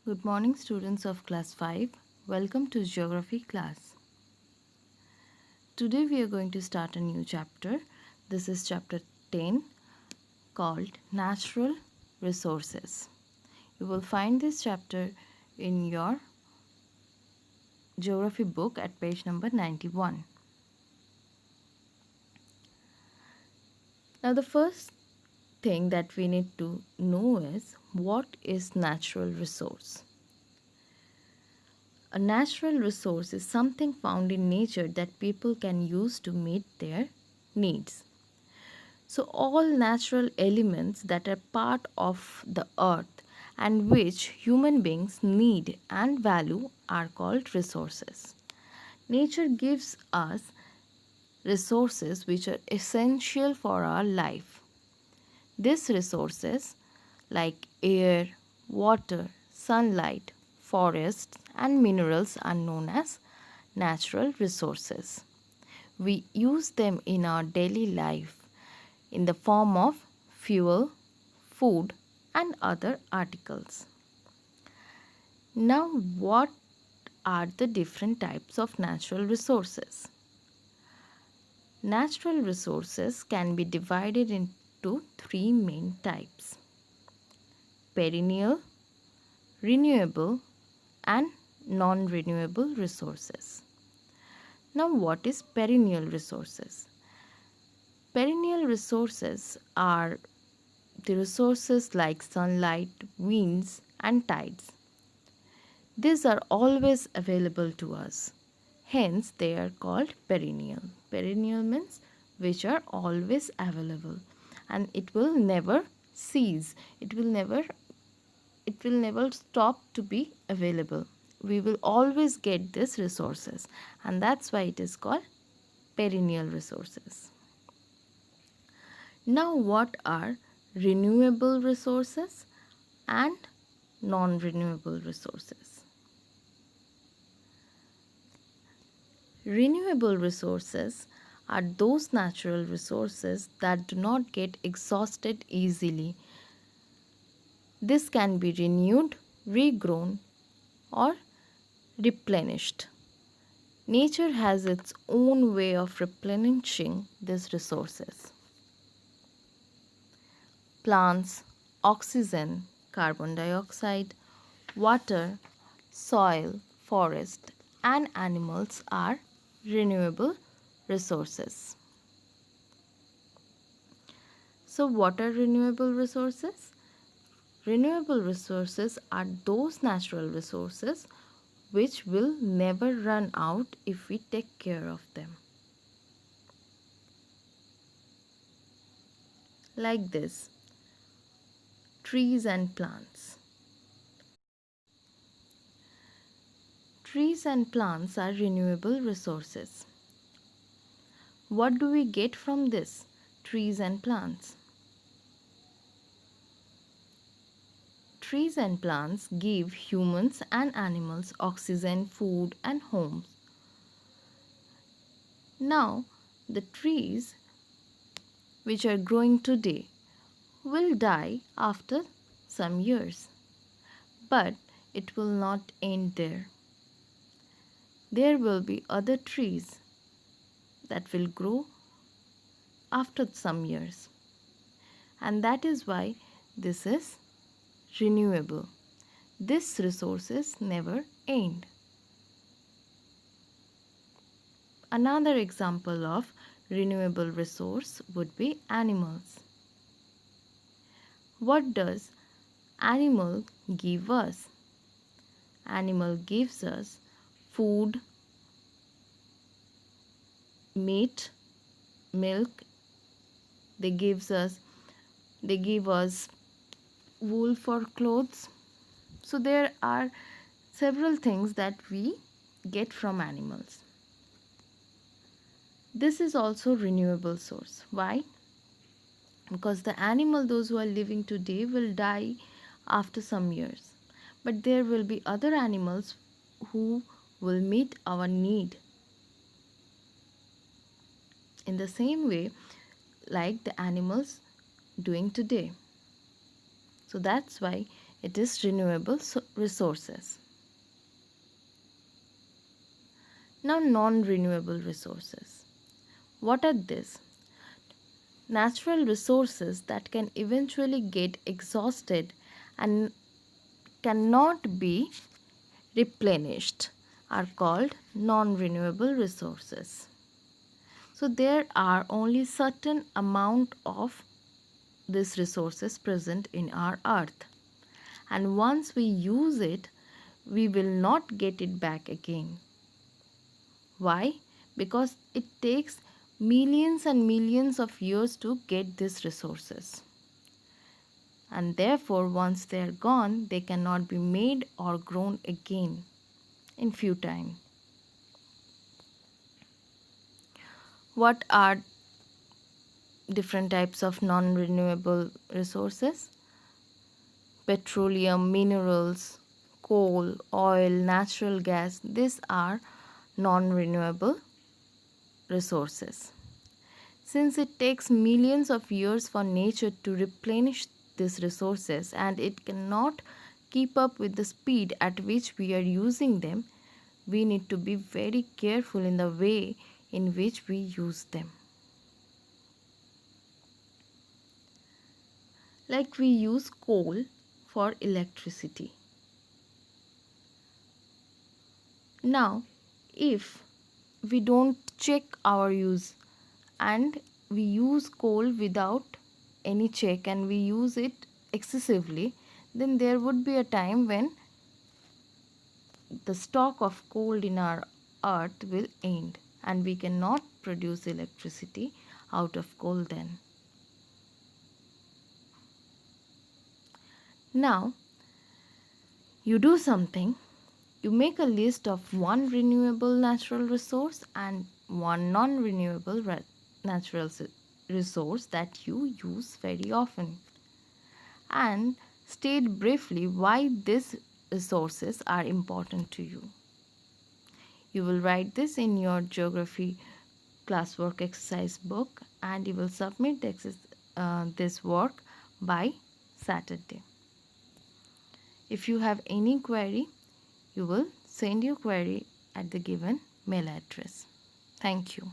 Good morning, students of class 5. Welcome to geography class. Today we are going to start a new chapter. This is chapter 10 called Natural Resources. You will find this chapter in your geography book at page number 91. Now the first thing that we need to know is what is natural resource? A natural resource is something found in nature that people can use to meet their needs. So, all natural elements that are part of the earth and which human beings need and value are called resources. Nature gives us resources which are essential for our life. These resources, like air, water, sunlight, forests, and minerals, are known as natural resources. We use them in our daily life in the form of fuel, food, and other articles. Now, what are the different types of natural resources? Natural resources can be divided into three main types: perennial, renewable, and non renewable resources. Now, what is perennial resources? Perennial resources are the resources like sunlight, winds, and tides. These are always available to us. Hence, they are called perennial. Perennial means which are always available, and it will never cease. It will never stop to be available. We will always get these resources, and that's why it is called perennial resources. Now, what are renewable resources and non renewable resources? Renewable resources are those natural resources that do not get exhausted easily. This can be renewed, regrown, or replenished. Nature has its own way of replenishing these resources. Plants, oxygen, carbon dioxide, water, soil, forest, and animals are renewable resources. So, what are renewable resources? Renewable resources are those natural resources which will never run out if we take care of them. Like this, trees and plants. Trees and plants are renewable resources. What do we get from this? Trees and plants. Trees and plants give humans and animals oxygen, food, and homes. Now, the trees which are growing today will die after some years, but it will not end there. There will be other trees that will grow after some years, and that is why this is renewable. This resources never end. Another example of renewable resource would be animals. What does animal give us? Animal gives us food, meat, milk. They give us wool for clothes. So there are several things that we get from animals. This is also renewable source. Why? Because the animal, those who are living today, will die after some years, but there will be other animals who will meet our need in the same way like the animals doing today. So that's why It is renewable resources. Now, non renewable resources. What are these? Natural resources that can eventually get exhausted and cannot be replenished are called non renewable resources. So there are only certain amount of these resources present in our earth, and once we use it we will not get it back again. Why? Because it takes millions and millions of years to get these resources, and therefore once they are gone they cannot be made or grown again in few time. What are different types of non-renewable resources? Petroleum, minerals, coal, oil, natural gas, these are non-renewable resources. Since it takes millions of years for nature to replenish these resources and it cannot keep up with the speed at which we are using them, we need to be very careful in the way in which we use them. Like we use coal for electricity. Now, if we don't check our use and we use coal without any check and we use it excessively, then there would be a time when the stock of coal in our earth will end and we cannot produce electricity out of coal then. Now, you do something. You make a list of one renewable natural resource and one non-renewable natural resource that you use very often, and state briefly why these resources are important to you. You will write this in your geography classwork exercise book and you will submit this work by Saturday. If you have any query, you will send your query at the given mail address. Thank you.